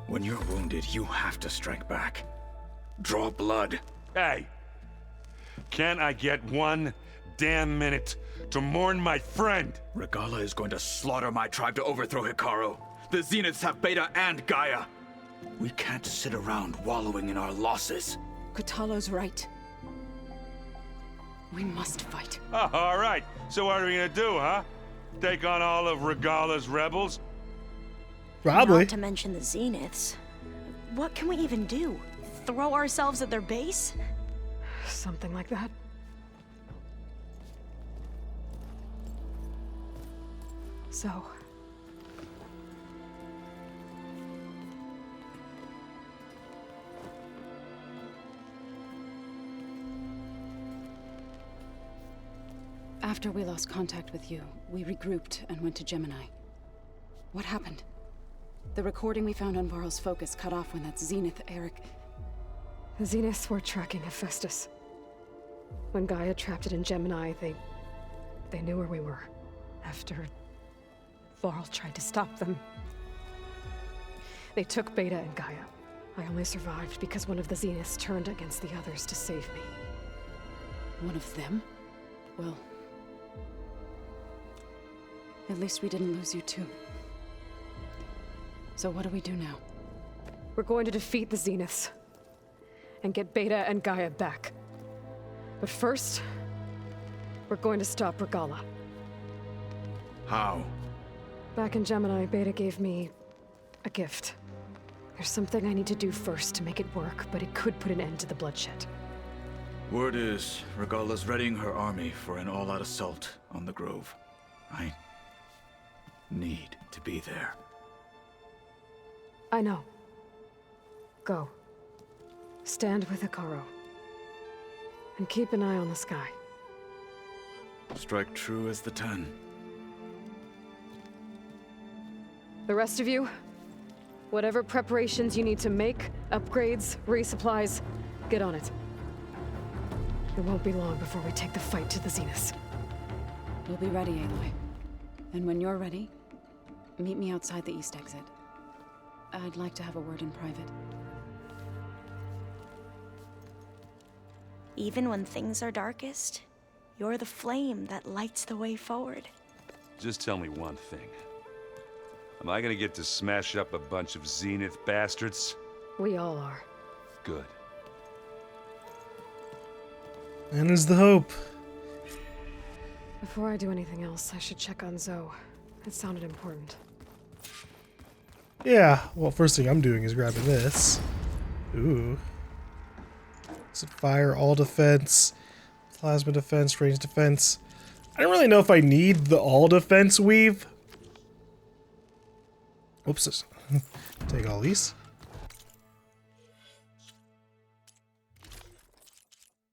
When you're wounded, you have to strike back. Draw blood. Hey! Can't I get one damn minute to mourn my friend? Regala is going to slaughter my tribe to overthrow Hikaru. The Zeniths have Beta and Gaia. We can't sit around wallowing in our losses. Kotallo's right. We must fight. Oh, all right. So what are we gonna do, huh? Take on all of Regala's rebels? Probably. Not to mention the Zeniths. What can we even do? Throw ourselves at their base? Something like that. So... After we lost contact with you, we regrouped and went to Gemini. What happened? The recording we found on Varl's focus cut off when that Zenith, Eric... The Zeniths were tracking Hephaestus. When Gaia trapped it in Gemini, they knew where we were. After Varl tried to stop them, they took Beta and Gaia. I only survived because one of the Zeniths turned against the others to save me. One of them? Well... at least we didn't lose you too. So what do we do now? We're going to defeat the Zeniths and get Beta and Gaia back. But first, we're going to stop Regala. How? Back in Gemini, Beta gave me a gift. There's something I need to do first to make it work, but it could put an end to the bloodshed. Word is, Regala's readying her army for an all-out assault on the Grove. I need to be there. I know. Go. Stand with Hikaru. And keep an eye on the sky. Strike true as the 10. The rest of you, whatever preparations you need to make, upgrades, resupplies, get on it. It won't be long before we take the fight to the Zeniths. We'll be ready, Aloy. And when you're ready, meet me outside the east exit. I'd like to have a word in private. Even when things are darkest, you're the flame that lights the way forward. Just tell me one thing. Am I gonna get to smash up a bunch of Zenith bastards? We all are. Good. And is the hope. Before I do anything else, I should check on Zoe. It sounded important. Yeah, well, first thing I'm doing is grabbing this. Ooh. Is it fire, all defense, plasma defense, range defense? I don't really know if I need the all defense weave. Oops. Take all these.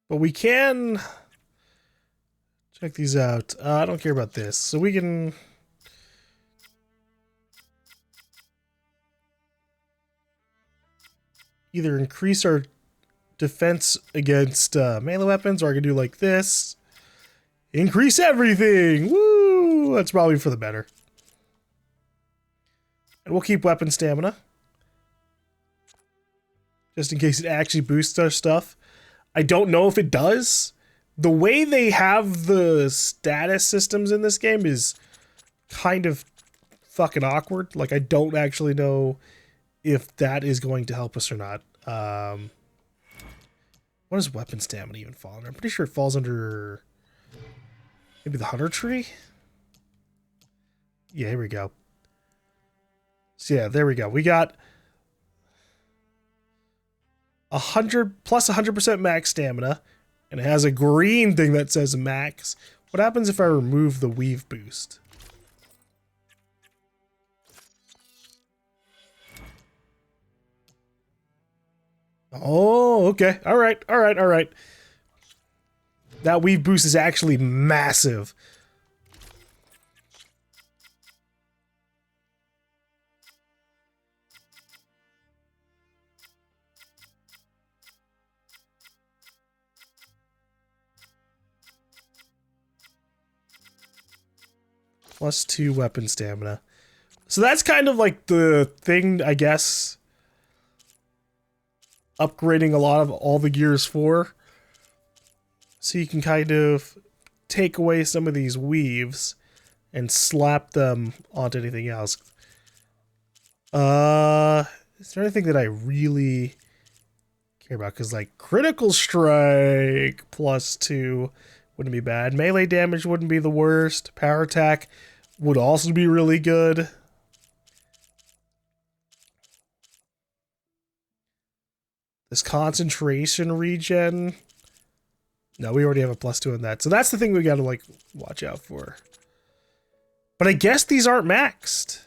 But we can check these out. I don't care about this. So we can... either increase our defense against melee weapons, or I can do like this. Increase everything! Woo! That's probably for the better. And we'll keep weapon stamina. Just in case it actually boosts our stuff. I don't know if it does. The way they have the status systems in this game is kind of fucking awkward. Like, I don't actually know if that is going to help us or not. What does weapon stamina even fall under? I'm pretty sure it falls under maybe the hunter tree. Yeah, here we go. So yeah, there we go. We got 100 plus 100% max stamina, and it has a green thing that says max. What happens if I remove the weave boost? Oh, okay. All right. All right. All right. That weave boost is actually massive. +2 weapon stamina. So that's kind of like the thing, I guess, upgrading a lot of all the gears for. So you can kind of take away some of these weaves and slap them onto anything else. Is there anything that I really care about? Because like critical strike +2 wouldn't be bad. Melee damage wouldn't be the worst. Power attack would also be really good. This concentration regen. No, we already have a +2 in that. So that's the thing we gotta like watch out for. But I guess these aren't maxed.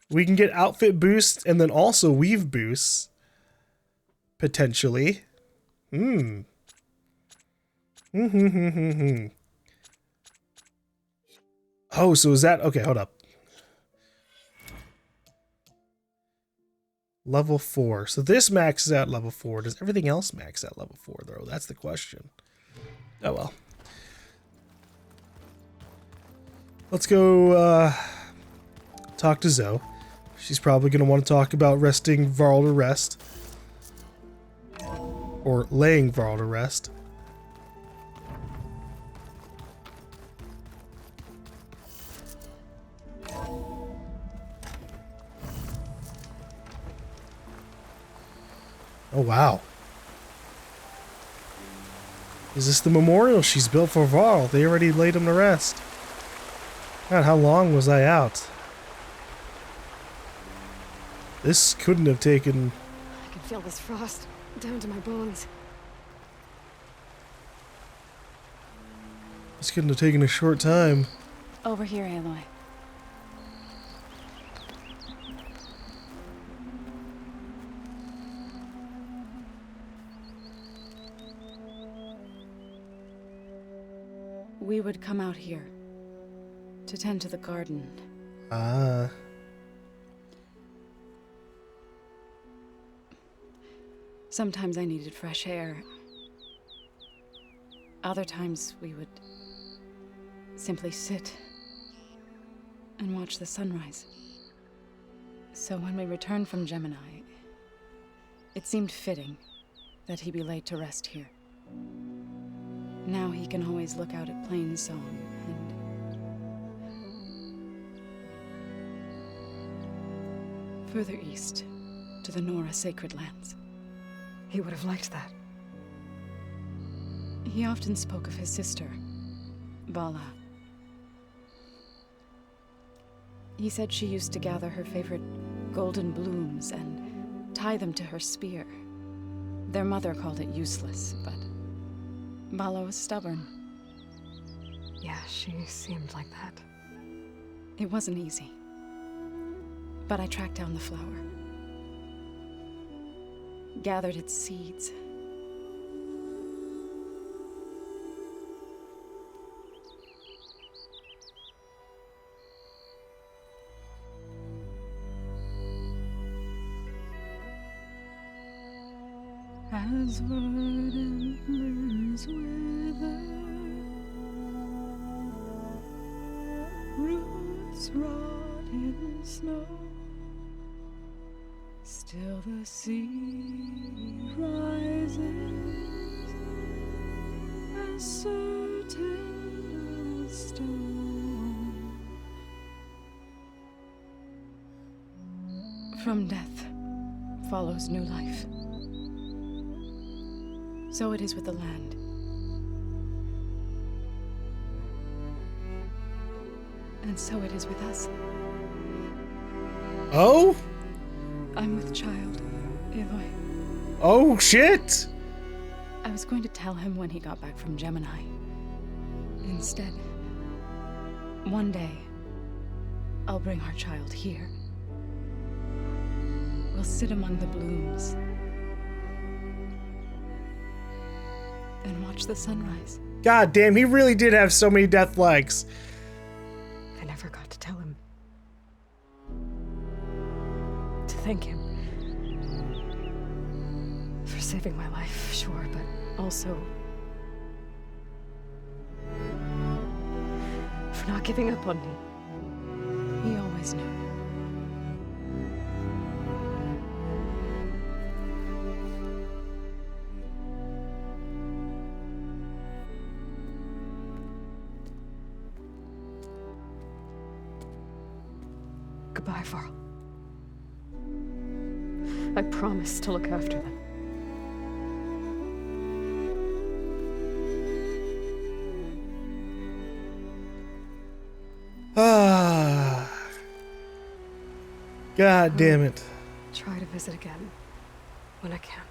We can get outfit boosts and then also weave boosts. Potentially. Oh, so is that... Okay, hold up. Level 4. So this maxes out level 4. Does everything else max out level 4, though? That's the question. Oh, well. Let's go talk to Zoe. She's probably going to want to talk about resting Varl to rest. Or laying Varl to rest. Oh, wow. Is this the memorial she's built for Varl? They already laid him to rest. God, how long was I out? This couldn't have taken... I can feel this frost down to my bones. This couldn't have taken a short time. Over here, Aloy. We would come out here to tend to the garden. Ah. Sometimes I needed fresh air. Other times we would simply sit and watch the sunrise. So when we returned from Gemini, it seemed fitting that he be laid to rest here. Now he can always look out at Plain Song and... further east to the Nora sacred lands. He would have liked that. He often spoke of his sister, Bala. He said she used to gather her favorite golden blooms and tie them to her spear. Their mother called it useless, but Bala was stubborn. Yeah, she seemed like that. It wasn't easy. But I tracked down the flower. Gathered its seeds. As verdant limbs wither, roots rot in snow, still the sea rises, as certain as stone. From death follows new life. So it is with the land. And so it is with us. Oh? I'm with child, Aloy. Oh, shit! I was going to tell him when he got back from Gemini. Instead, one day, I'll bring our child here. We'll sit among the blooms and watch the sunrise. God damn, he really did have so many death legs. I never got to tell him. To thank him. For saving my life, sure, but also... for for not giving up on me. He always knew. Goodbye, Varl. I promise to look after them. Ah. God damn it. Try to visit again when I can.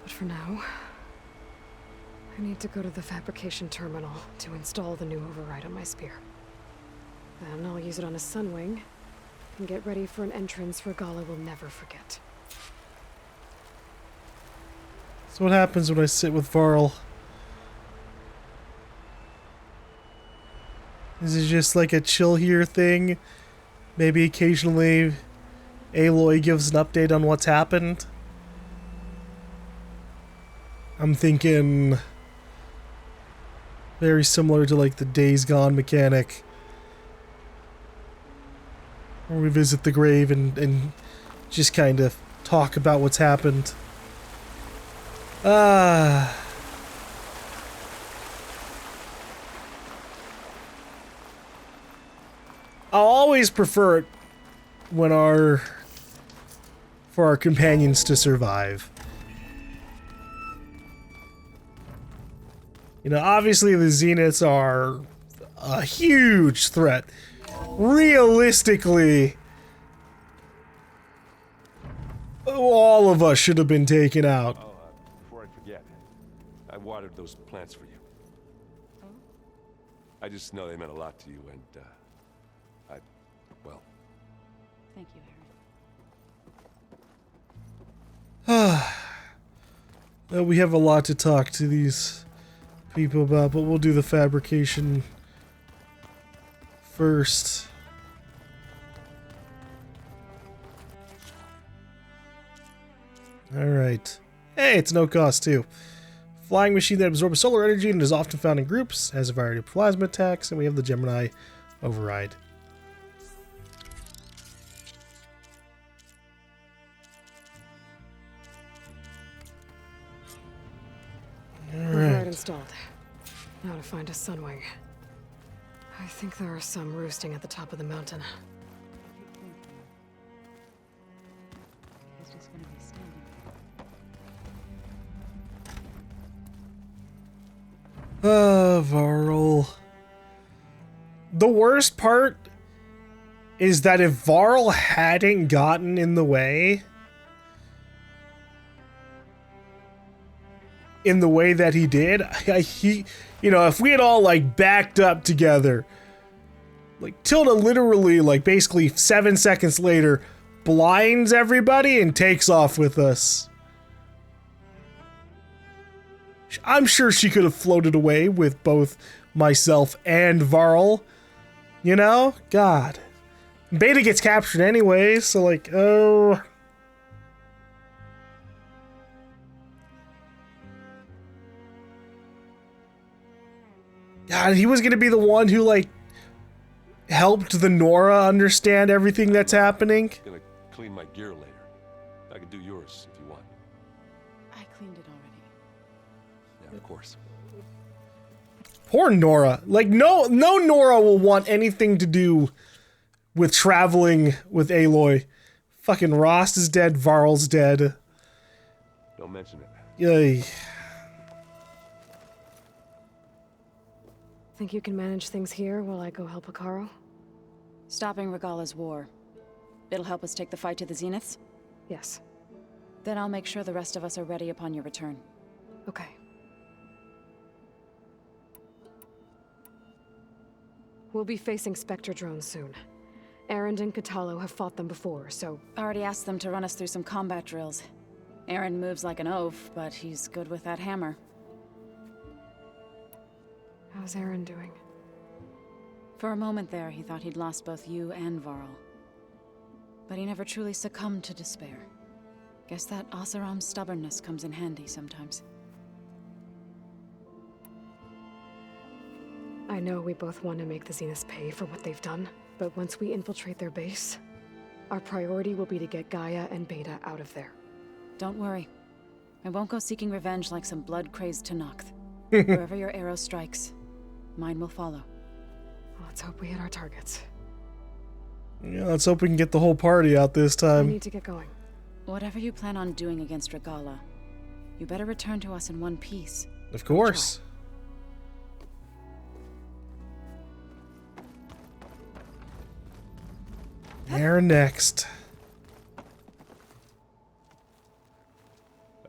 But for now, I need to go to the fabrication terminal to install the new override on my spear. Then I'll use it on a sunwing and get ready for an entrance Regala will never forget. So what happens when I sit with Varl? Is it just like a chill here thing? Maybe occasionally Aloy gives an update on what's happened? I'm thinking very similar to like the Days Gone mechanic, where we visit the grave and just kind of talk about what's happened. I'll always prefer it when for our companions to survive. You know, obviously the Zeniths are a huge threat. Realistically, all of us should have been taken out. Oh, before I forget, I watered those plants for you. I just know they meant a lot to you, and, well... Thank you, Aaron. We have a lot to talk to these people about, but we'll do the fabrication first. Alright. Hey, it's no cost too. Flying machine that absorbs solar energy and is often found in groups, has a variety of plasma attacks, and we have the Gemini override. Override installed. Now to find a sunwing. I think there are some roosting at the top of the mountain. He's just gonna be standing there. Varl. The worst part is that if Varl hadn't gotten in the way in the way that he did, you know, if we had all like backed up together, like Tilda literally like basically 7 seconds later blinds everybody and takes off with us. I'm sure she could have floated away with both myself and Varl, you know? God. Beta gets captured anyway, so like, oh... God, he was gonna be the one who, like, helped the Nora understand everything that's happening. Gonna clean my gear later. I can do yours if you want. I cleaned it already. Yeah, of course. Poor Nora. Like, no Nora will want anything to do with traveling with Aloy. Fucking Rost is dead, Varl's dead. Don't mention it. Yay. Think you can manage things here while I go help Akaro? Stopping Regala's war. It'll help us take the fight to the Zeniths? Yes. Then I'll make sure the rest of us are ready upon your return. Okay. We'll be facing Spectre drones soon. Erend and Katalo have fought them before, so... Already asked them to run us through some combat drills. Aaron moves like an oaf, but he's good with that hammer. How's Erend doing? For a moment there, he thought he'd lost both you and Varl. But he never truly succumbed to despair. Guess that Oseram's stubbornness comes in handy sometimes. I I know we both want to make the Zeniths pay for what they've done, but once we infiltrate their base, our priority will be to get Gaia and Beta out of there. Don't worry. I won't go seeking revenge like some blood-crazed Tenakth. Wherever your arrow strikes, mine will follow. Let's hope we hit our targets. Yeah, let's hope we can get the whole party out this I time. need to get going. Whatever you plan on doing against Regala, you better return to us in one piece. Of course. There next.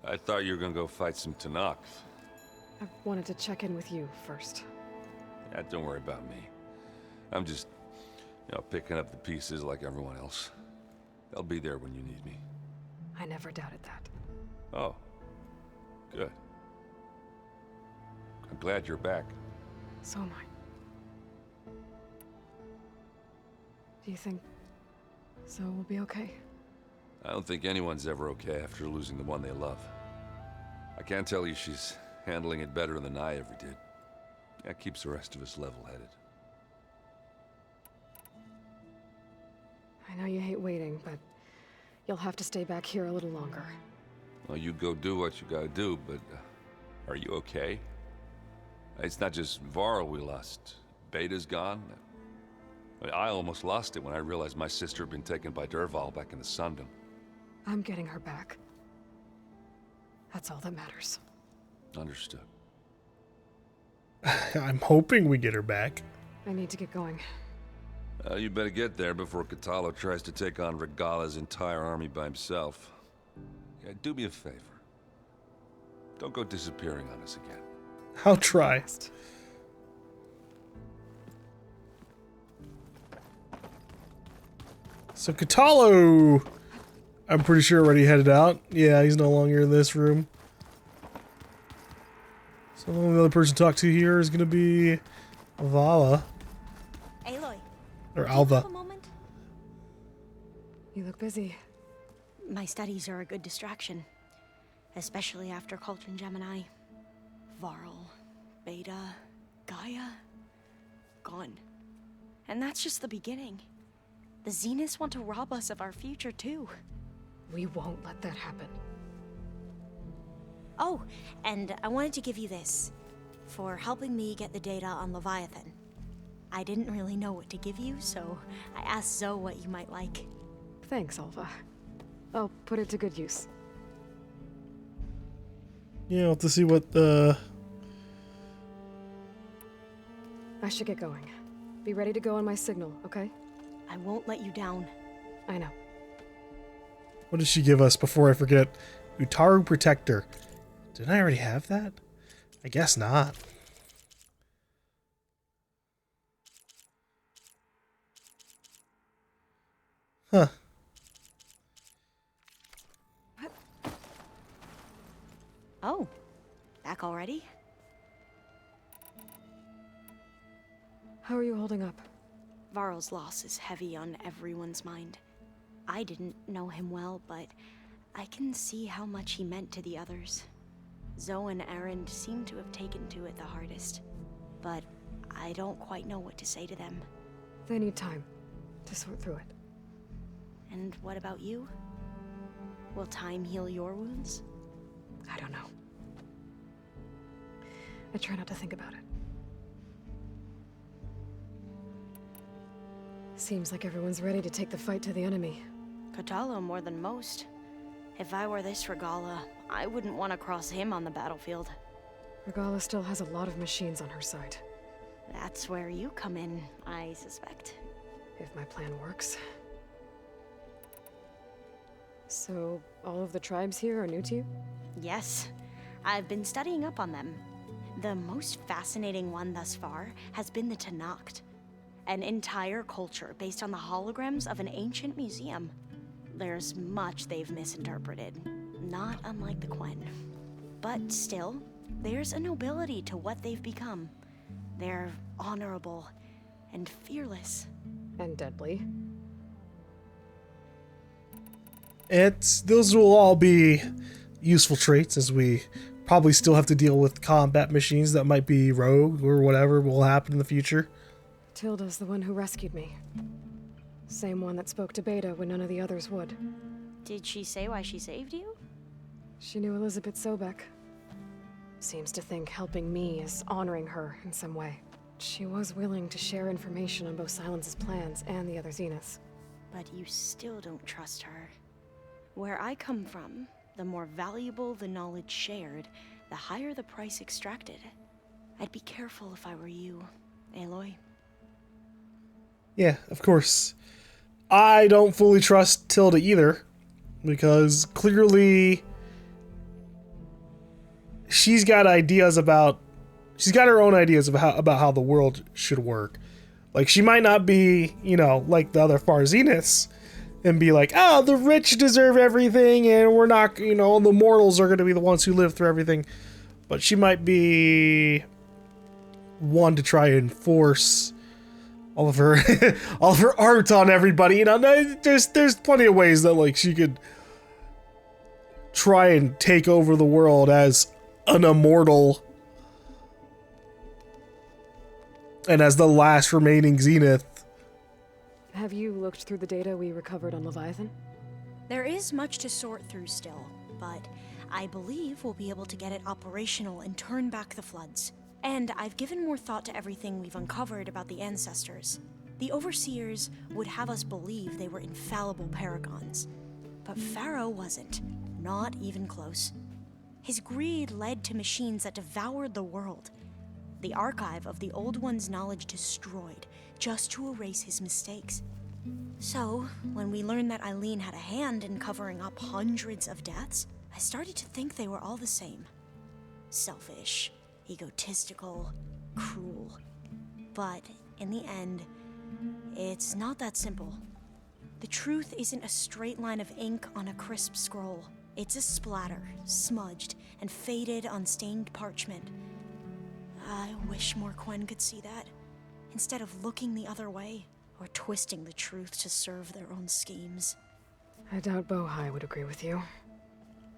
I thought you were gonna go fight some Tenakth. I wanted to check in with you first. Yeah, don't worry about me. I'm just, picking up the pieces like everyone else. I'll be there when you need me. I never doubted that. Oh, good. I'm glad you're back. So am I. Do you think Zoe will be okay? I don't think anyone's ever okay after losing the one they love. I can't tell you she's handling it better than I ever did. That keeps the rest of us level-headed. I know you hate waiting, but you'll have to stay back here a little longer. Well, you go do what you gotta do, but are you okay? It's not just Varl we lost. Beta's gone. I almost lost it when I realized my sister had been taken by Dervahl back in the Sundom. I'm getting her back. That's all that matters. Understood. I'm hoping we get her back. I need to get going. You better get there before Katalo tries to take on Regala's entire army by himself. Yeah, do me a favor. Don't go disappearing on us again. I'll try. So Katalo, I'm pretty sure already headed out. Yeah, he's no longer in this room. So the only other person to talk to here is going to be Vala. Aloy. Or do you Alva. have a moment? You look busy. My studies are a good distraction. Especially after Cauldron Gemini. Varl, Beta, Gaia, gone. And that's just the beginning. The Zeniths want to rob us of our future too. We won't let that happen. Oh, and I wanted to give you this. For helping me get the data on Leviathan. I didn't really know what to give you, so I asked Zoe what you might like. Thanks, Alva. I'll put it to good use. Yeah, we'll have to see what the... I should get going. Be ready to go on my signal, okay? I won't let you down. I know. What did she give us before I forget? Utaru Protector. Did I already have that? I guess not. Huh. Oh, back already? How are you holding up? Varl's loss is heavy on everyone's mind. I didn't know him well, but I can see how much he meant to the others. Zoe and Erend seem to have taken to it the hardest, but I don't quite know what to say to them. They need time to sort through it. And what about you? Will time heal your wounds? I don't know. I try not to think about it. Seems like everyone's ready to take the fight to the enemy. Katalo more than most. If I were this Regala, I wouldn't want to cross him on the battlefield. Regala still has a lot of machines on her side. That's where you come in, I suspect. If my plan works. So, all of the tribes here are new to you? Yes, I've been studying up on them. The most fascinating one thus far has been the Tenakth, an entire culture based on the holograms of an ancient museum. There's much they've misinterpreted, not unlike the Quen. But still, there's a nobility to what they've become. They're honorable and fearless. And deadly. Those will all be useful traits as we probably still have to deal with combat machines that might be rogue or whatever will happen in the future. Tilda's the one who rescued me. Same one that spoke to Beta when none of the others would. Did she say why she saved you? She knew Elizabeth Sobek. Seems to think helping me is honoring her in some way. She was willing to share information on both Sylens' plans and the other Zeniths. But you still don't trust her. Where I come from, the more valuable the knowledge shared, the higher the price extracted. I'd be careful if I were you, Aloy. Yeah, of course. I don't fully trust Tilda either, because clearly she's got her own ideas about how the world should work. Like, she might not be, like the other Far Zeniths and be like, oh, the rich deserve everything and we're not, the mortals are going to be the ones who live through everything. But she might be one to try and force all of her art on everybody. There's plenty of ways that, like, she could try and take over the world as an immortal and as the last remaining Zenith. Have you looked through the data we recovered on Leviathan? There is much to sort through still, but I believe we'll be able to get it operational and turn back the floods. And I've given more thought to everything we've uncovered about the ancestors. The Overseers would have us believe they were infallible paragons. But Pharaoh wasn't. Not even close. His greed led to machines that devoured the world. The archive of the Old One's knowledge destroyed, just to erase his mistakes. So, when we learned that Eileen had a hand in covering up hundreds of deaths, I started to think they were all the same. Selfish, egotistical, cruel. But, in the end, it's not that simple. The truth isn't a straight line of ink on a crisp scroll. It's a splatter, smudged, and faded on stained parchment. I wish more Quen could see that, instead of looking the other way, or twisting the truth to serve their own schemes. I doubt Bohai would agree with you.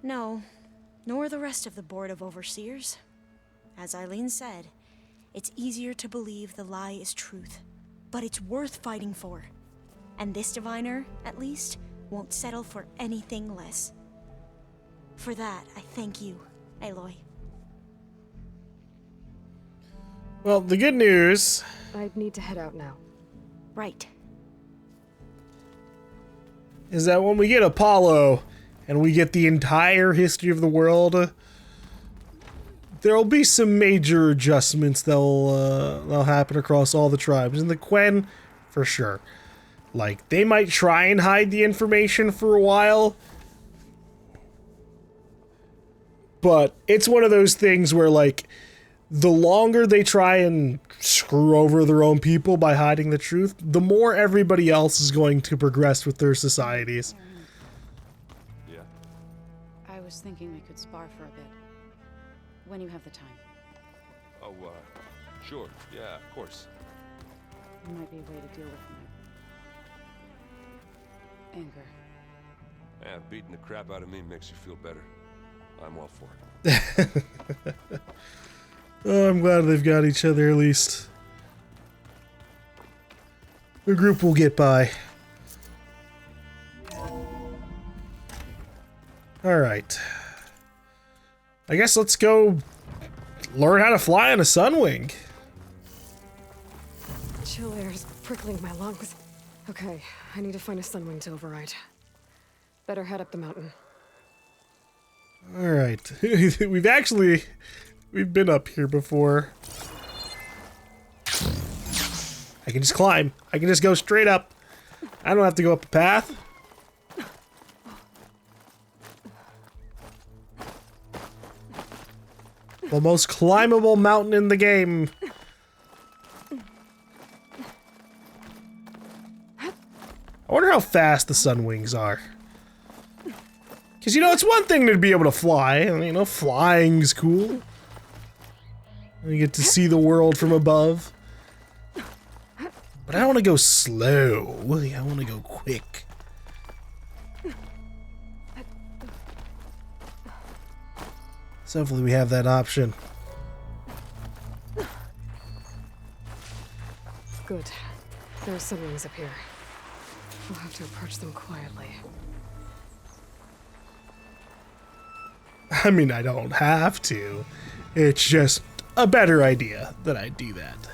No, nor the rest of the Board of Overseers. As Eileen said, it's easier to believe the lie is truth, but it's worth fighting for. And this diviner, at least, won't settle for anything less. For that, I thank you, Aloy. Well, the good news... I'd need to head out now. Right. is that when we get Apollo and we get the entire history of the world, there'll be some major adjustments that'll happen across all the tribes. And the Quen, for sure. Like, they might try and hide the information for a while, but it's one of those things where, like, the longer they try and screw over their own people by hiding the truth, the more everybody else is going to progress with their societies. Yeah. I was thinking we could spar for a bit. When you have the time. Oh, sure. Yeah, of course. There might be a way to deal with my anger. Yeah, beating the crap out of me makes you feel better. I'm all for it. Oh, I'm glad they've got each other at least. The group will get by. Alright. I guess let's go learn how to fly on a sunwing. Chill air is prickling my lungs. Okay, I need to find a sunwing to override. Better head up the mountain. Alright. We've been up here before. I can just climb. I can just go straight up. I don't have to go up a path. The most climbable mountain in the game. I wonder how fast the sunwings are. Because, it's one thing to be able to fly. And, flying's cool. You get to see the world from above. But I don't want to go slow. I want to go quick. So hopefully we have that option. Good. There are Sylens up here. We'll have to approach them quietly. I mean, I don't have to. It's just a better idea that I do that.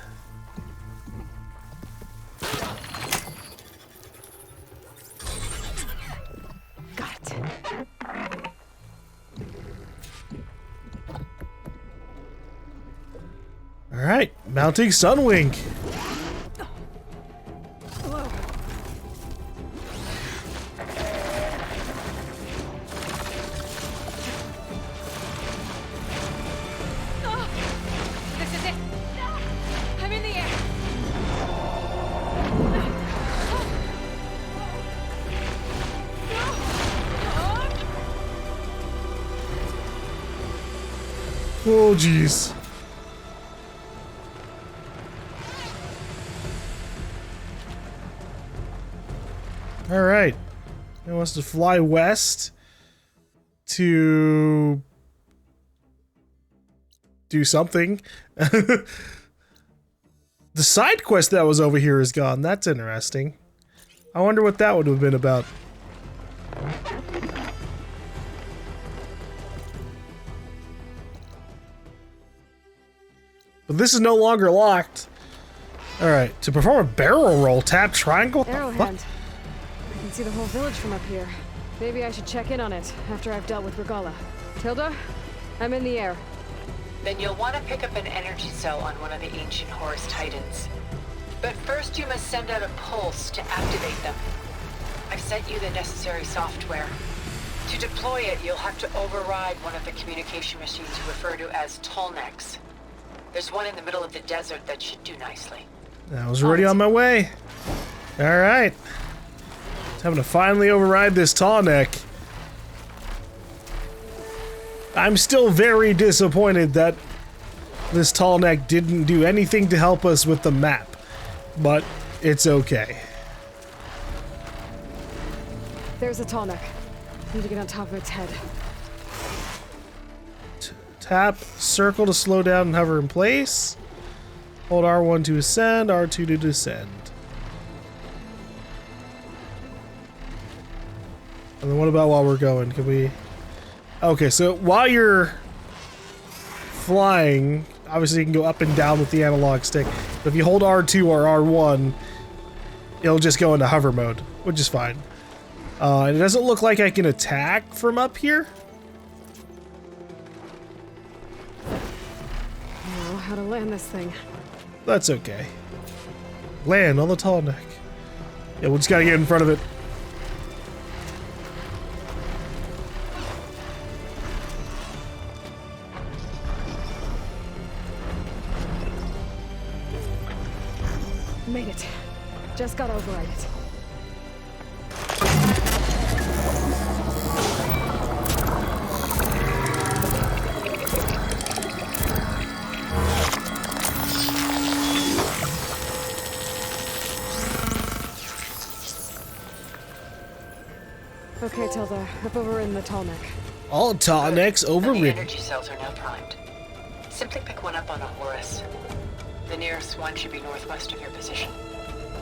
Got it. All right, mounting Sunwing. This is it. I'm in the air. Oh, jeez. All right. It wants to fly west to do something. The side quest that was over here is gone. That's interesting. I wonder what that would have been about. But this is no longer locked. All right, to perform a barrel roll, tap triangle. What the fuck? Arrowhead. I can see the whole village from up here. Maybe I should check in on it after I've dealt with Regala. Tilda, I'm in the air. Then you'll want to pick up an energy cell on one of the ancient Horus Titans. But first you must send out a pulse to activate them. I've sent you the necessary software. To deploy it, you'll have to override one of the communication machines you refer to as Tallnecks. There's one in the middle of the desert that should do nicely. I was already on my way. All right. Time to finally override this tall neck. I'm still very disappointed that this tall neck didn't do anything to help us with the map, but it's okay. There's a tall neck. Need to get on top of its head. Tap circle to slow down and hover in place. Hold R1 to ascend, R2 to descend. And then what about while we're going? Can we... Okay, so while you're flying, obviously you can go up and down with the analog stick. But if you hold R2 or R1, it'll just go into hover mode, which is fine. And it doesn't look like I can attack from up here. I know how to land this thing. That's okay. Land on the tall neck. Yeah, we just gotta get in front of it. Made it. Just gotta override it. Okay, Tilda. Up over in the tall neck. All tall necks The overridden. energy cells are now primed. Simply pick one up on a Horus. The nearest one should be northwest of your position.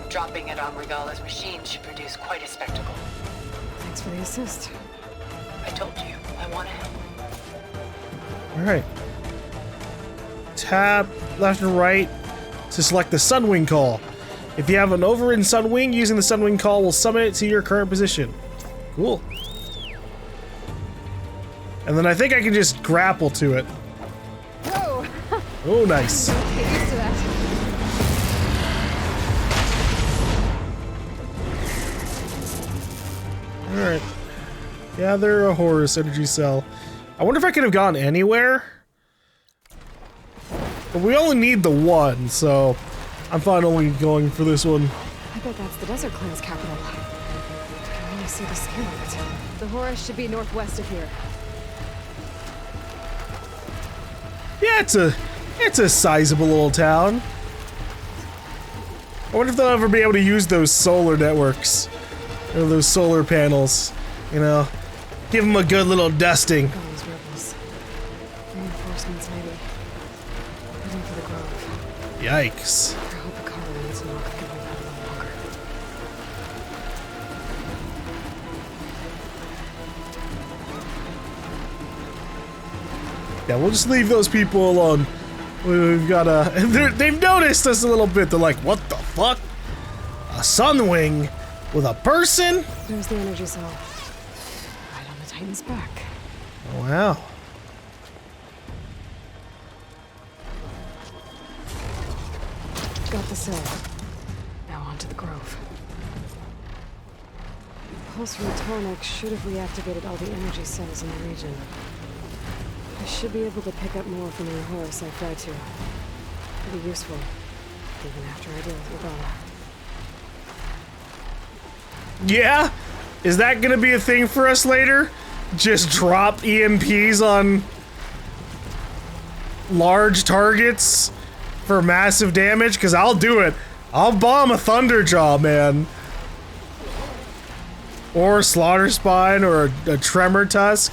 Dropping it on Regala's machine should produce quite a spectacle. Thanks for the assist. I told you, I want to help. Alright. Tap left and right to select the Sunwing call. If you have an overridden Sunwing, using the Sunwing call will summon it to your current position. Cool. And then I think I can just grapple to it. Whoa! Oh, nice. Get used to that. Alright. Gather a Horus energy cell. I wonder if I could have gone anywhere. But we only need the one, so I'm fine only going for this one. I bet that's the Desert Clan's capital. I can really see the scale of it. The Horus should be northwest of here. Yeah, it's a sizable little town. I wonder if they'll ever be able to use those solar networks. Or those solar panels. You know, give them a good little dusting. All those rebels. Yikes. I hope the car needs not going to hold out longer. Yeah, we'll just leave those people alone. We've got they've noticed us a little bit. They're like, what the fuck? A sunwing with a person? There's the energy cell. Right on the Titan's back. Wow. Got the cell. Now on to the Grove. Pulse from the tonic should have reactivated all the energy cells in the region. I should be able to pick up more from the Horus I fly to. Pretty useful, even after I deal with Regala. Yeah? Is that gonna be a thing for us later? Just drop EMPs on large targets for massive damage? Because I'll do it. I'll bomb a Thunderjaw, man. Or Slaughter Spine or a Tremor Tusk.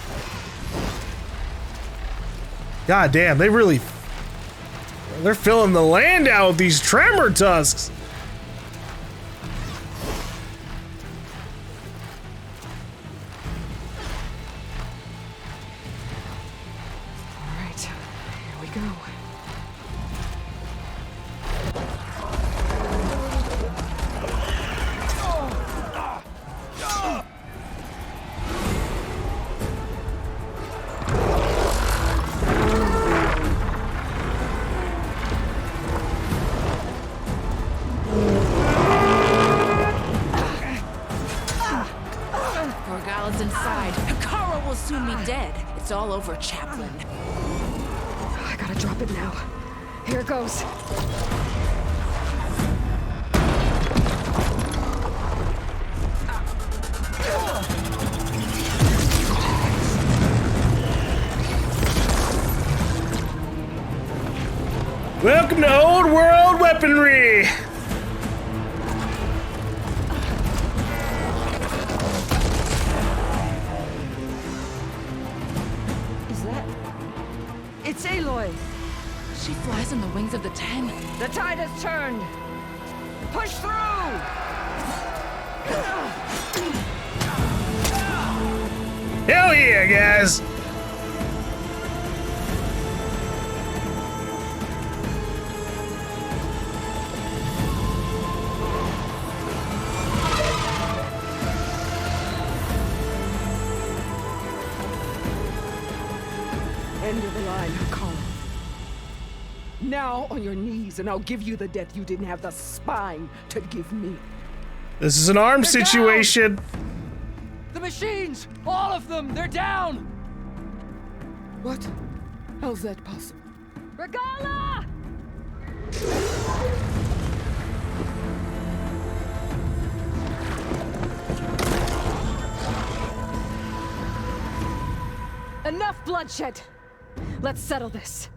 God damn, they're filling the land out with these Tremor Tusks. All right, here we go. Regala's inside. Kara will soon be dead. It's all over, Chaplain. I gotta drop it now. Here it goes. Welcome to Old World Weaponry! Is that... It's Aloy! She flies on the wings of the Ten. The tide has turned! Push through! Hell yeah, guys! End of the line, Hakala. Now on your knees, and I'll give you the death you didn't have the spine to give me. This is an arm situation. The machines! All of them! They're down! What? How's that possible? Regala! Enough bloodshed! Let's settle this.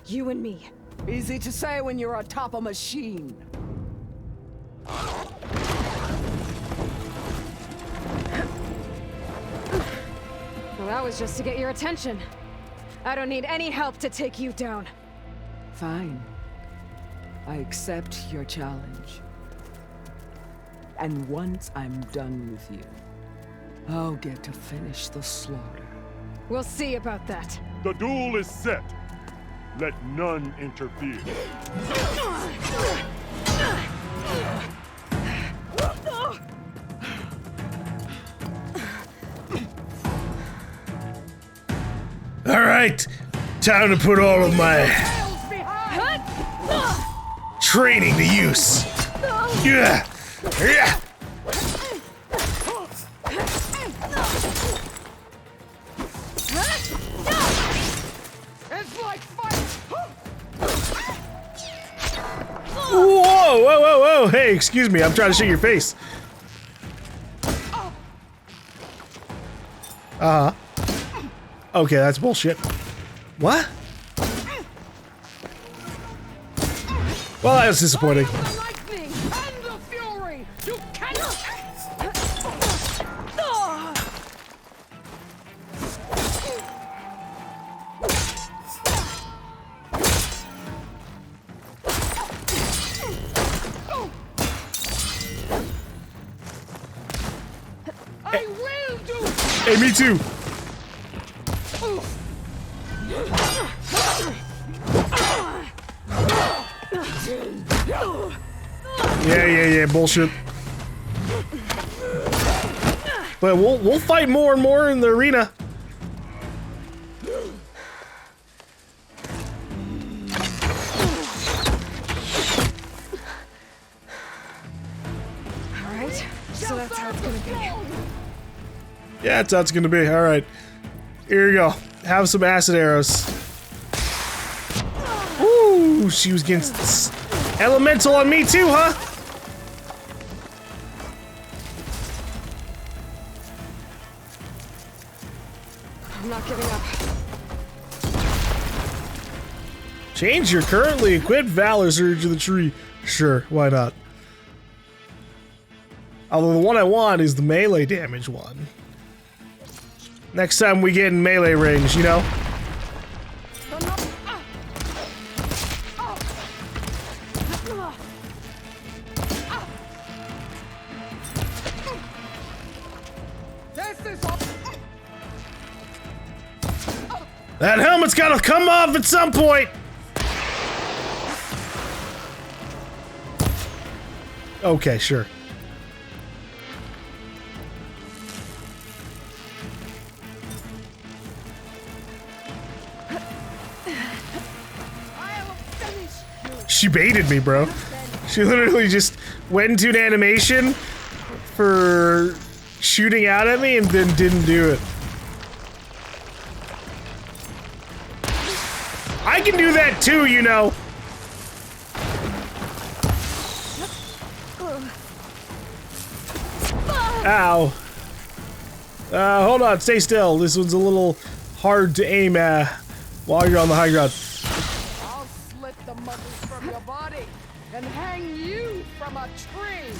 You and me. Easy to say when you're atop a machine. Well, that was just to get your attention. I don't need any help to take you down. Fine. I accept your challenge. And once I'm done with you, I'll get to finish the slaughter. We'll see about that. The duel is set. Let none interfere. All right, time to put all of my training to use. Yeah, yeah. It's like fight! Whoa, whoa, whoa, whoa! Hey, excuse me, I'm trying to shoot your face. Okay, that's bullshit. What? Well, that was disappointing. The lightning and the fury! You cannot... I will do. Hey, me too. Yeah, bullshit. But we'll fight more and more in the arena. Alright, so that's how it's gonna be. Yeah, that's how it's gonna be. Alright. Here you go. Have some acid arrows. Ooh, she was getting elemental on me too, huh? I'm not giving up. Change your currently equipped Valor Surge to the tree. Sure, why not? Although the one I want is the melee damage one. Next time we get in melee range, you know? That helmet's gotta come off at some point! Okay, sure. She baited me, bro. She literally just went into an animation for shooting out at me and then didn't do it. I can do that too, you know. Ow. Hold on, stay still. This one's a little hard to aim at while you're on the high ground. I'll slit the muscles from your body and hang you from a tree.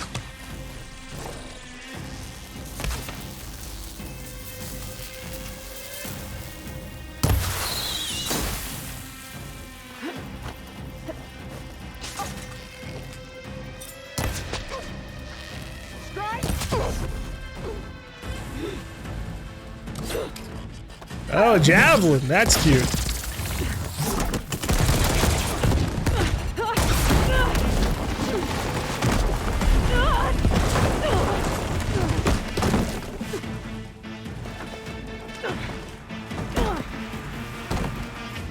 Oh, javelin. That's cute.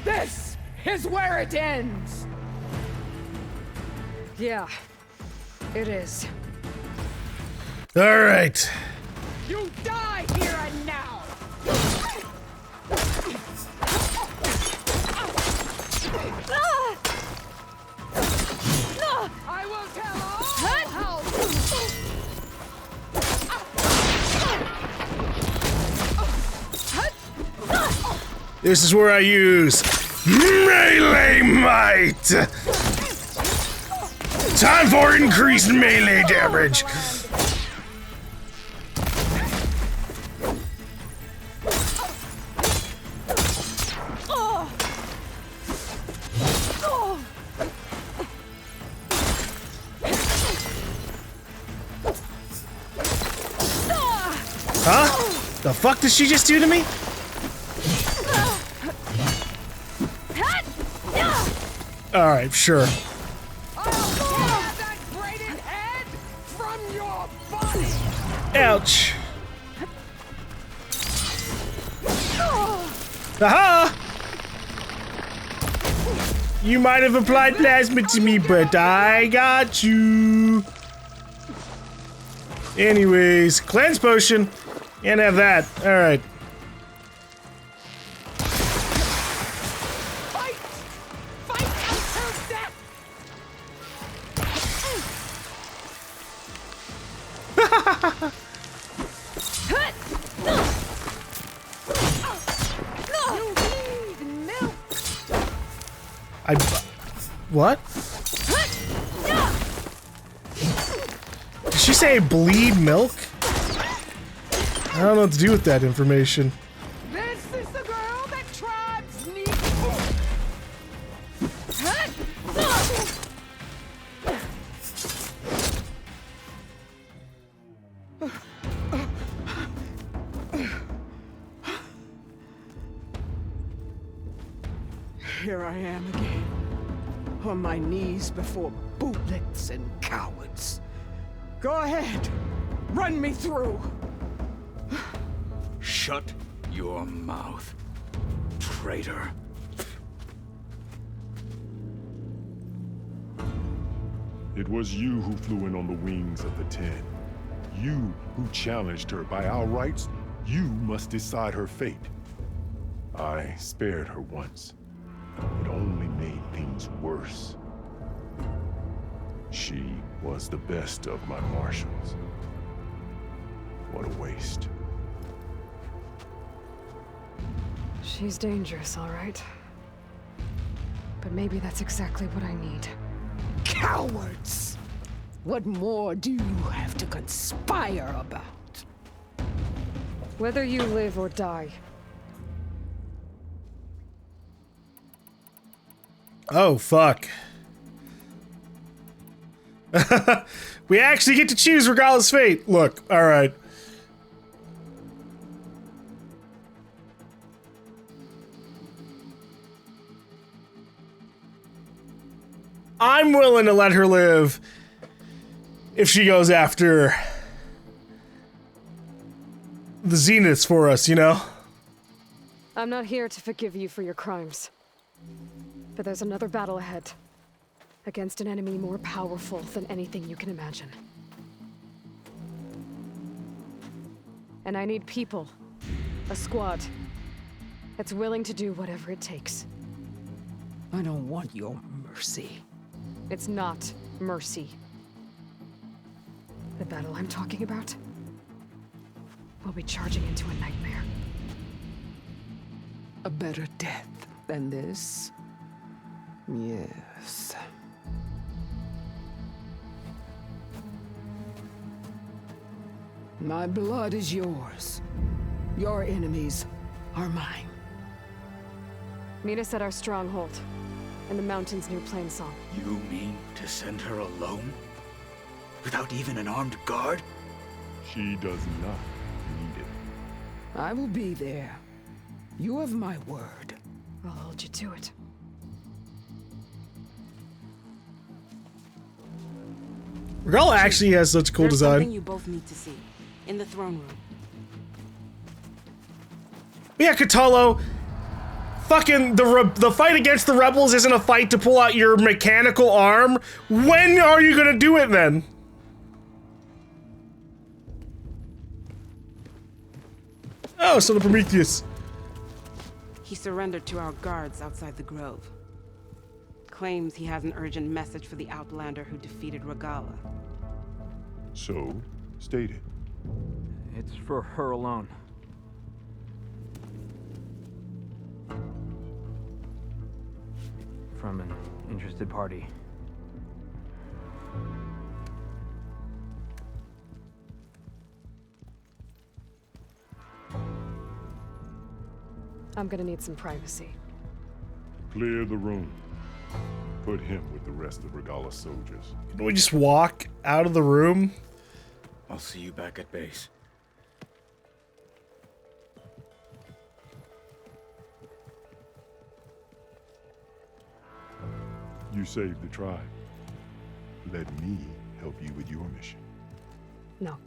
This is where it ends. Yeah, it is. All right. You die here and now. I will tell all how. This is where I use melee might. Time for increased melee damage. Huh? The fuck did she just do to me? Alright, sure. That braided head from your body. Ouch. Aha! You might have applied plasma to me, but I got you. Anyways, cleanse potion. Can't have that. Alright. Fight! Fight until death! You need milk! What? Did she say bleed milk? I don't know what to do with that information. This is the girl that tribes need. Here I am again, on my knees before bootlets and cowards. Go ahead, run me through. Shut your mouth, traitor. It was you who flew in on the wings of the Ten. You who challenged her. By our rights, you must decide her fate. I spared her once. It only made things worse. She was the best of my marshals. What a waste. She's dangerous, all right. But maybe that's exactly what I need. Cowards! What more do you have to conspire about? Whether you live or die. Oh, fuck. We actually get to choose Regala's fate. Look, alright. I'm willing to let her live if she goes after the zeniths for us, you know? I'm not here to forgive you for your crimes. But there's another battle ahead. Against an enemy more powerful than anything you can imagine. And I need people. A squad. That's willing to do whatever it takes. I don't want your mercy. It's not mercy. The battle I'm talking about will be charging into a nightmare. A better death than this? Yes. My blood is yours. Your enemies are mine. Meet us at our stronghold, in the mountains near Plainsong. You mean to send her alone? Without even an armed guard? She does not need it. I will be there. You have my word. I'll hold you to it. Regala actually has such cool There's design. something you both need to see. In the throne room. Yeah, Cthulhu. Fucking the fight against the rebels isn't a fight to pull out your mechanical arm. When are you gonna do it then? Oh, so the Prometheus. He surrendered to our guards outside the grove. Claims he has an urgent message for the Outlander who defeated Regala. So, state it. It's for her alone. From an interested party. I'm gonna need some privacy. Clear the room. Put him with the rest of Regala's soldiers. Can we just walk out of the room? I'll see you back at base. You saved the tribe. Let me help you with your mission. No.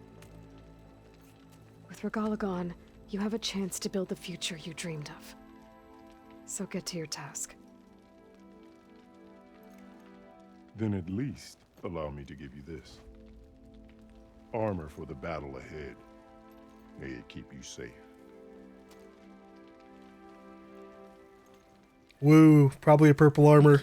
With Regala gone, you have a chance to build the future you dreamed of. So get to your task. Then at least allow me to give you this. Armor for the battle ahead. May it keep you safe. Woo, probably a purple armor.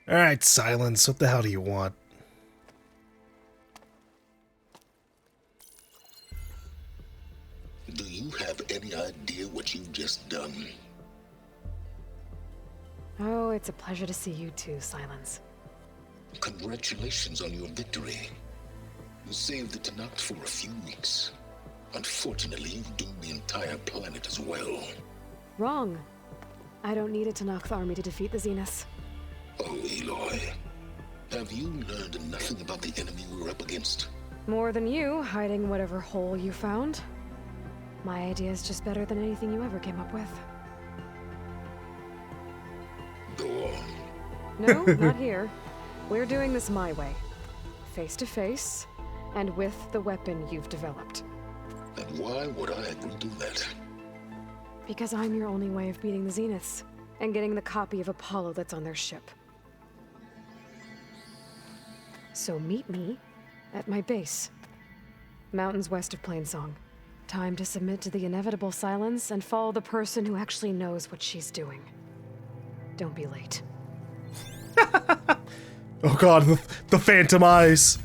Alright, Sylens, what the hell do you want? Do you have any idea what you've just done? Oh, it's a pleasure to see you too, Sylens. Congratulations on your victory. You saved the Tenakth for a few weeks. Unfortunately, you've doomed the entire planet as well. Wrong. I don't need a Tenakth army to defeat the Zeniths. Oh, Aloy. Have you learned nothing about the enemy we're up against? More than you, hiding whatever hole you found. My idea is just better than anything you ever came up with. Go on. No, not here. We're doing this my way. Face to face, and with the weapon you've developed. And why would I agree to that? Because I'm your only way of beating the Zeniths, and getting the copy of Apollo that's on their ship. So meet me at my base. Mountains west of Plainsong. Time to submit to the inevitable Sylens and follow the person who actually knows what she's doing. Don't be late. Oh god, the phantom eyes.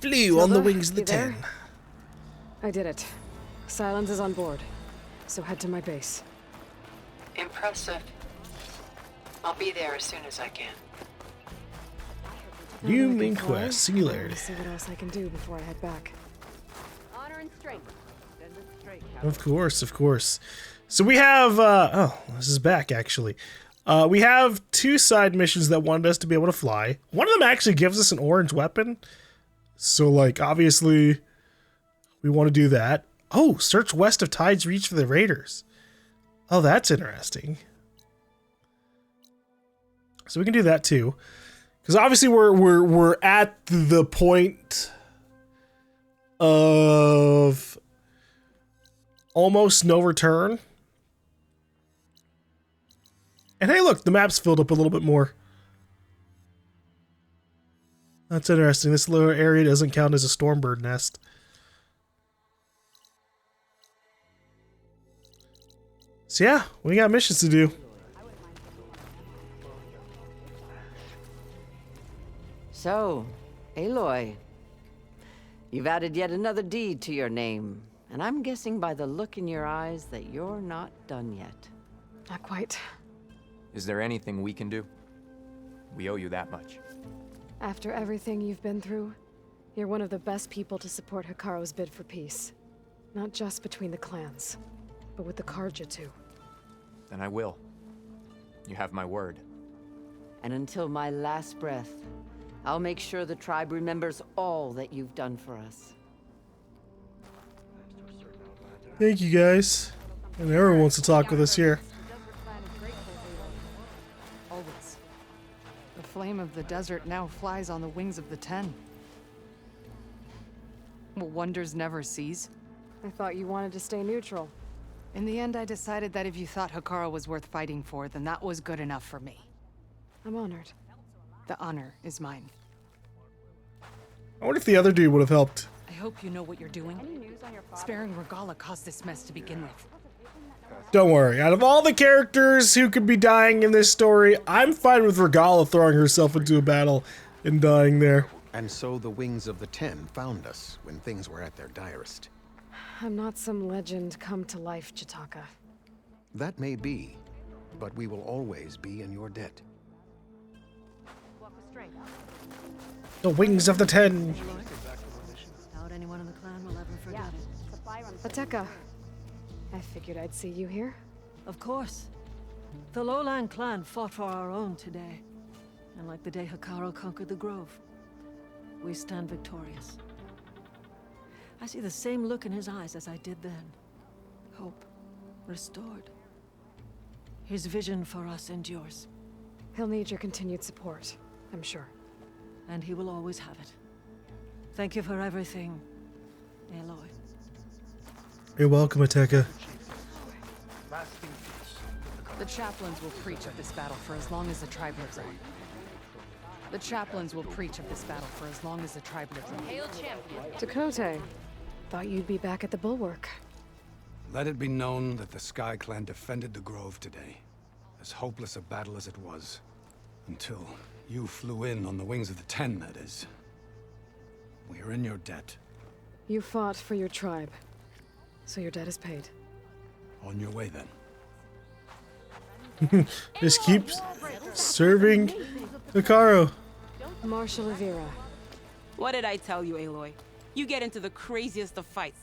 Flew on the wings of the You there? 10. I did it. Sylens is on board, so head to my base. Impressive. I'll be there as soon as I can. New Now that I main can quest, fly, Singularity. I'll see what else I can do before I head back. Honor and strength. Of course, of course. So we have, oh, this is back actually. We have 2 side missions that wanted us to be able to fly. One of them actually gives us an orange weapon. So, like, obviously, we want to do that. Oh, search west of Tide's Reach for the Raiders. Oh, that's interesting. So we can do that too. Because obviously we're at the point of almost no return. And hey, look, the map's filled up a little bit more. That's interesting. This little area doesn't count as a stormbird nest. So yeah, we got missions to do. So, Aloy, you've added yet another deed to your name, and I'm guessing by the look in your eyes that you're not done yet. Not quite. Is there anything we can do? We owe you that much. After everything you've been through, you're one of the best people to support Hikaru's bid for peace. Not just between the clans, but with the Karja too. Then I will. You have my word. And until my last breath, I'll make sure the tribe remembers all that you've done for us. Thank you guys. And everyone wants to talk with us here. Always. The flame of the desert now flies on the wings of the 10. Will wonders never cease? I thought you wanted to stay neutral. In the end, I decided that if you thought Hikaru was worth fighting for, then that was good enough for me. I'm honored. The honor is mine. I wonder if the other dude would have helped. I hope you know what you're doing. Sparing Regala caused this mess to begin with. Don't worry. Out of all the characters who could be dying in this story, I'm fine with Regala throwing herself into a battle and dying there. And so the wings of the 10 found us when things were at their direst. I'm not some legend come to life, Jataka. That may be, but we will always be in your debt. The wings of the 10. Doubt anyone in the clan will ever forget it. Ateka, I figured I'd see you here. Of course. The Lowland clan fought for our own today. And like the day Hikaru conquered the Grove, we stand victorious. I see the same look in his eyes as I did then. Hope restored. His vision for us endures. He'll need your continued support, I'm sure. And he will always have it. Thank you for everything, Aloy. You're welcome, Ateka. The chaplains will preach of this battle for as long as the tribe lives on. The chaplains will preach of this battle for as long as the tribe lives on. Hail champion! Dakota, thought you'd be back at the Bulwark. Let it be known that the Sky Clan defended the Grove today. As hopeless a battle as it was. Until you flew in on the wings of the 10, that is. We are in your debt. You fought for your tribe, so your debt is paid. On your way, then. Just keep serving Hikaru. Marshal Avira. What did I tell you, Aloy? You get into the craziest of fights.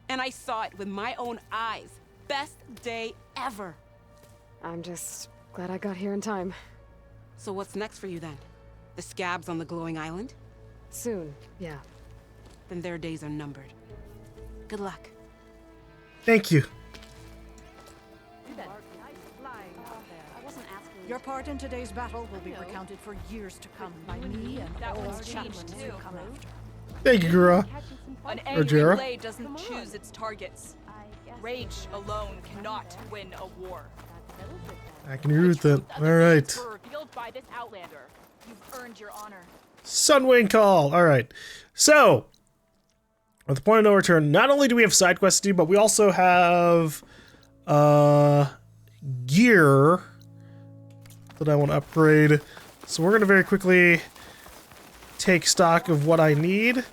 And I saw it with my own eyes. Best day ever. I'm just glad I got here in time. So what's next for you then? The scabs on the glowing island? Soon, yeah. Then their days are numbered. Good luck. Thank you. Your part in today's battle will be recounted for years to come by me and all the chaplains who come after. Thank you, Gura. An Or angry Jera. blade doesn't choose its targets. Rage alone cannot win a war. I can agree with that. Alright. Were revealed by this outlander. You've earned your honor. Sunwing Call. Alright. So, at the point of no return, not only do we have side quests to do, but we also have gear that I want to upgrade. So we're going to very quickly take stock of what I need.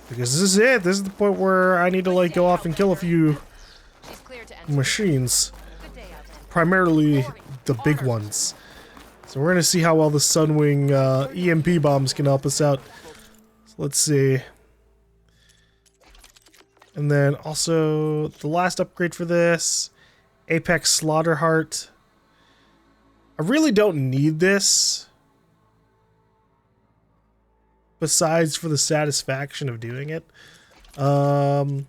Because this is it. This is the point where I need to like go off and kill a few machines. Primarily the big ones. So we're going to see how well the Sunwing EMP bombs can help us out. So let's see. And then also the last upgrade for this, Apex Slaughterheart. I really don't need this. Besides for the satisfaction of doing it. I mean,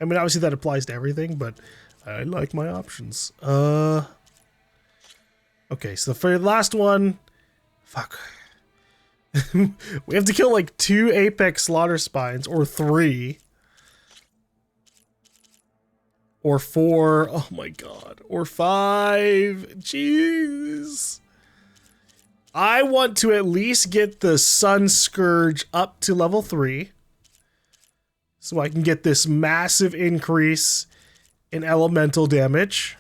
obviously that applies to everything, but I like my options. Okay, so for the last one, fuck. We have to kill like 2 Apex Slaughter Spines, or 3. Or 4, oh my god, or 5, jeez. I want to at least get the Sun Scourge up to level 3. So I can get this massive increase in elemental damage.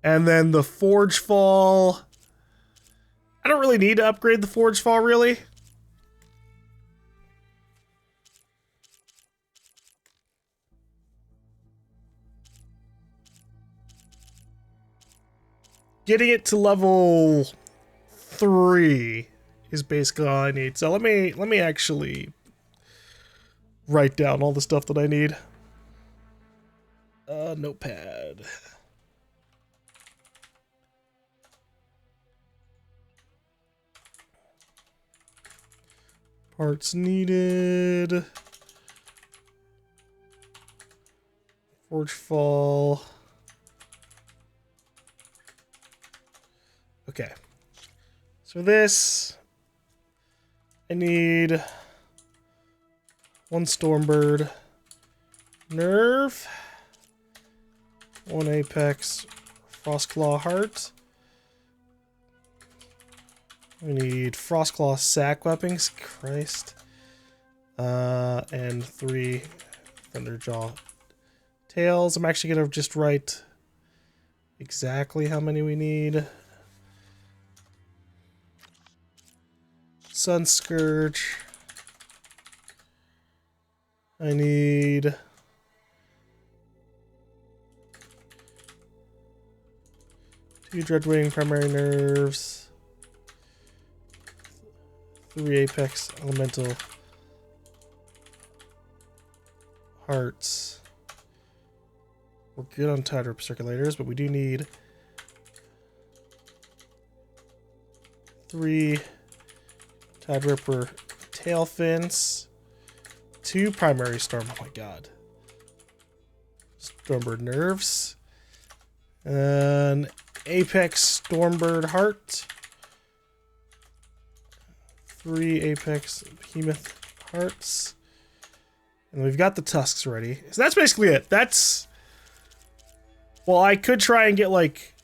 And then the Forge Fall. I don't really need to upgrade the Forge Fall, really. Getting it to level 3 is basically all I need. So let me actually write down all the stuff that I need. Notepad. Parts needed. Forge Fall. Okay. So this, I need 1 Stormbird Nerve, 1 Apex Frostclaw Heart. We need Frostclaw Sack Weapons, Christ, and 3 Thunderjaw Tails. I'm actually gonna just write exactly how many we need. Sun Scourge. I need 2 Dreadwing Primary Nerves, 3 Apex Elemental Hearts. We're good on Tide Rip Circulators, but we do need 3 Tide Ripper Tail Fins, 2 Primary Storm, oh my god, Stormbird Nerves, and Apex Stormbird Heart, 3 Apex Behemoth Hearts, and we've got the tusks ready. So that's basically it. That's, well, I could try and get like,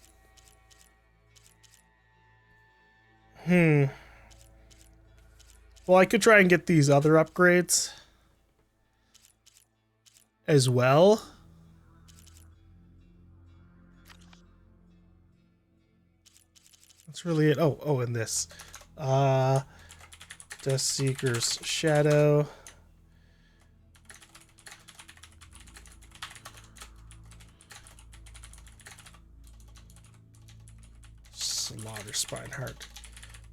well, I could try and get these other upgrades as well. That's really it. Oh, and this. Deathseeker's Shadow. Slaughter Spine Heart.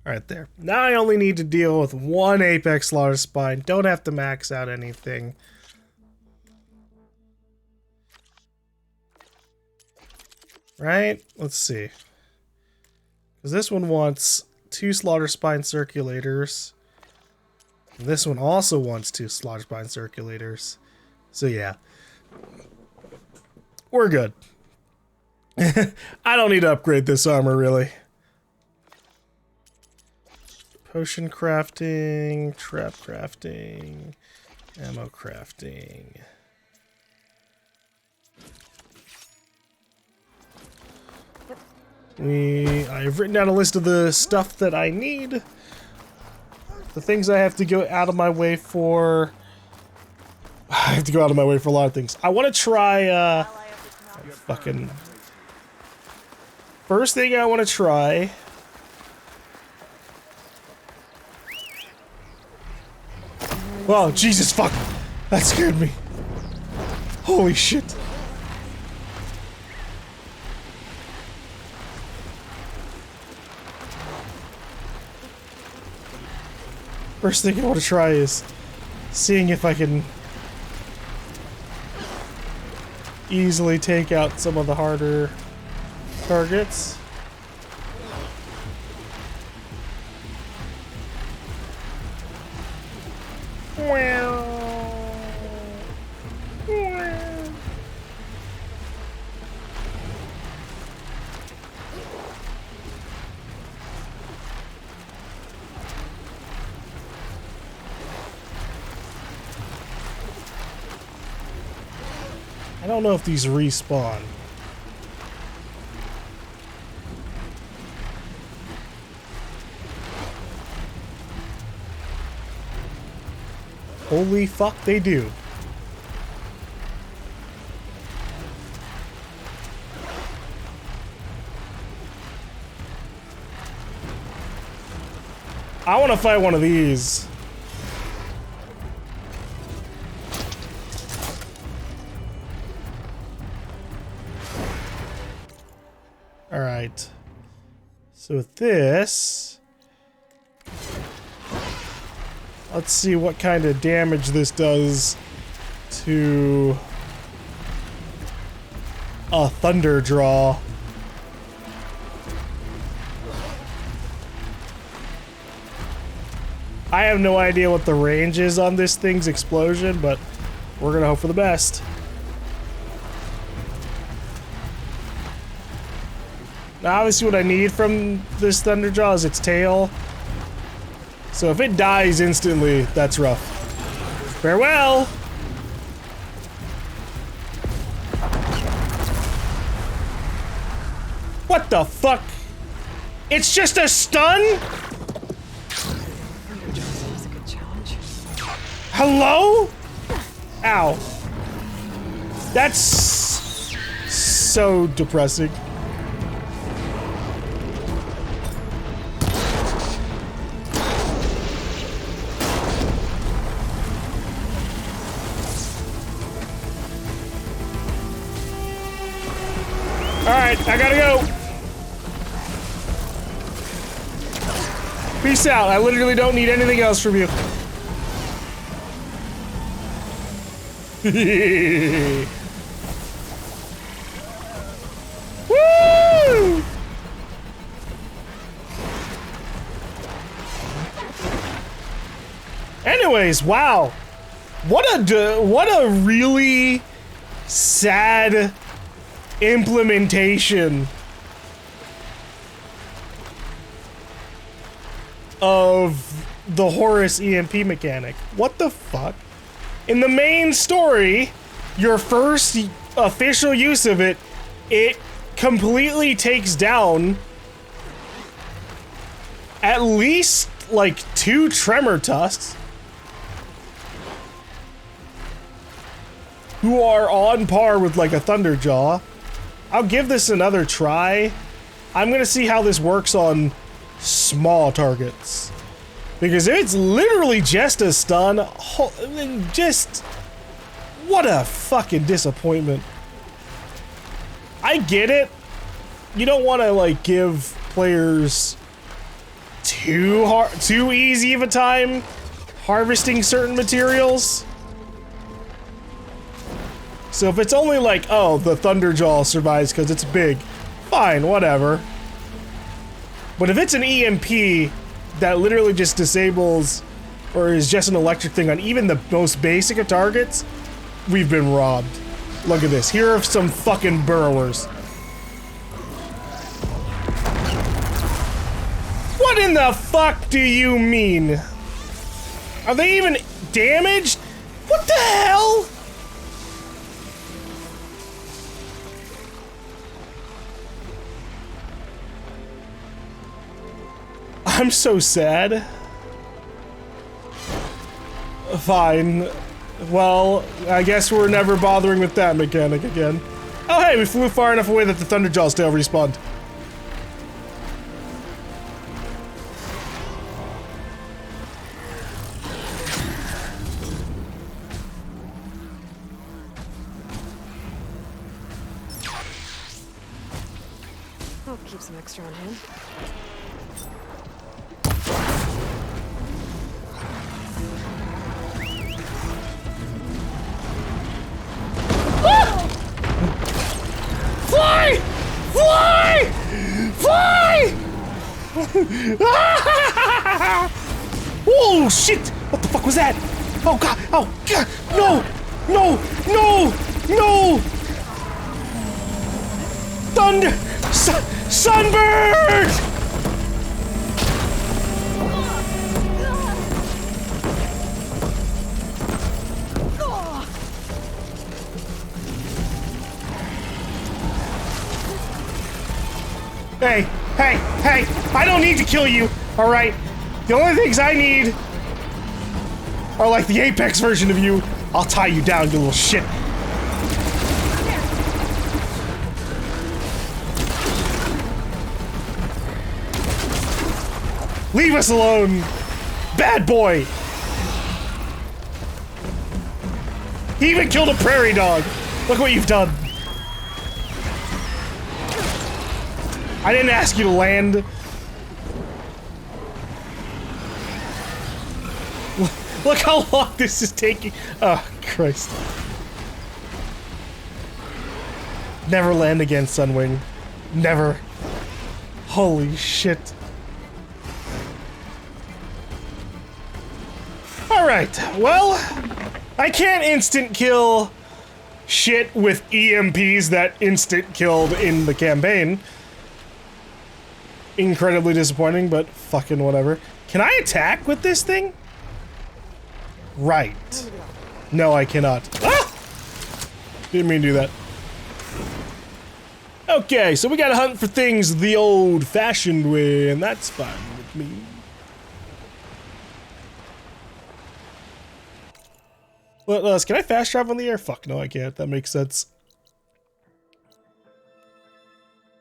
Alright, there. Now I only need to deal with 1 Apex Slaughter Spine. Don't have to max out anything. Right? Let's see. Because this one wants 2 slaughter spine circulators. And this one also wants 2 slaughter spine circulators. So yeah. We're good. I don't need to upgrade this armor, really. Potion crafting, trap crafting, ammo crafting. I've written down a list of the stuff that I need. The things I have to go out of my way for. I have to go out of my way for a lot of things. I want to try, fucking... First thing I want to try... Oh, Jesus, fuck! That scared me. Holy shit. First thing I want to try is seeing if I can easily take out some of the harder targets. I don't know if these respawn. Holy fuck, they do. I want to fight one of these. Alright. So with this... Let's see what kind of damage this does to a thunder draw. I have no idea what the range is on this thing's explosion, but we're gonna hope for the best. Now, obviously what I need from this Thunderjaw is its tail. So if it dies instantly, that's rough. Farewell! What the fuck? It's just a stun? Hello? Ow. That's so depressing. Alright, I gotta go. Peace out. I literally don't need anything else from you. Woo! Anyways, wow. What a really sad implementation of the Horus EMP mechanic. What the fuck? In the main story, your first official use of it, it completely takes down at least like 2 tremor tusks who are on par with like a Thunderjaw. I'll give this another try. I'm gonna see how this works on small targets. Because if it's literally just a stun, just... What a fucking disappointment. I get it. You don't want to, like, give players too easy of a time harvesting certain materials. So if it's only like, oh, the Thunderjaw survives because it's big, Fine, whatever. But if it's an EMP that literally just disables or is just an electric thing on even the most basic of targets, we've been robbed. Look at this. Here are some fucking burrowers. What in the fuck do you mean? Are they even damaged? What the hell? I'm so sad. Fine. Well, I guess we're never bothering with that mechanic again. Oh hey, we flew far enough away that the Thunderjaw's tail respawned. I'll keep some extra on hand. Fly! Fly! Fly! Oh shit! What the fuck was that? Oh god! Oh god! No! No! No! No! Thunder! Sunbird! Hey, hey, hey! I don't need to kill you, alright? The only things I need are like the Apex version of you. I'll tie you down, you little shit. Leave us alone, bad boy! He even killed a prairie dog. Look what you've done. I didn't ask you to land. Look how long this is taking. Oh, Christ. Never land again, Sunwing. Never. Holy shit. Alright, well, I can't instant kill shit with EMPs that instant killed in the campaign. Incredibly disappointing, but fucking whatever. Can I attack with this thing? Right. No, I cannot. Ah! Didn't mean to do that. Okay, so we gotta hunt for things the old-fashioned way, and that's fine with me. Well, can I fast travel in the air? Fuck, no, I can't. That makes sense.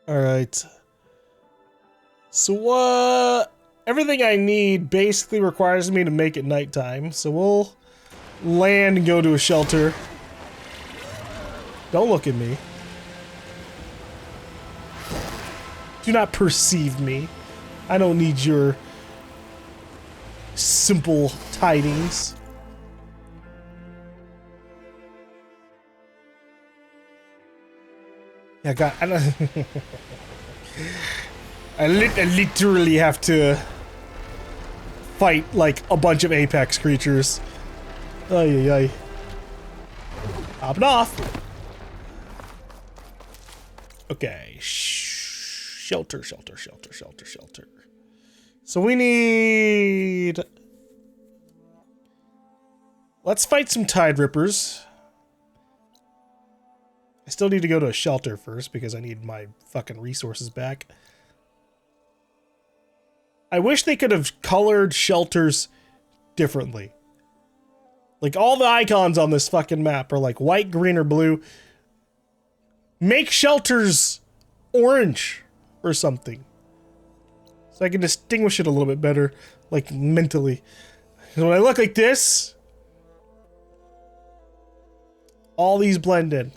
Alright. So, everything I need basically requires me to make it nighttime, so we'll land and go to a shelter. Don't look at me. Do not perceive me. I don't need your simple tidings. Yeah, God, I literally have to fight like a bunch of Apex creatures. Ay, ay, ay. Popping off. Okay. Shelter, shelter, shelter, shelter, shelter. So we need... Let's fight some Tide Rippers. I still need to go to a shelter first because I need my fucking resources back. I wish they could have colored shelters differently. Like, all the icons on this fucking map are like white, green, or blue. Make shelters orange or something. So I can distinguish it a little bit better, like, mentally. Because when I look like this, all these blend in.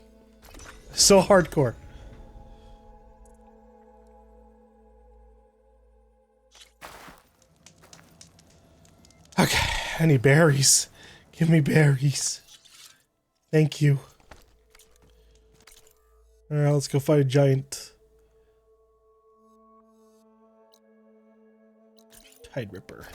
So hardcore. Okay, I need berries. Give me berries. Thank you. Alright, let's go fight a giant. Hide Ripper.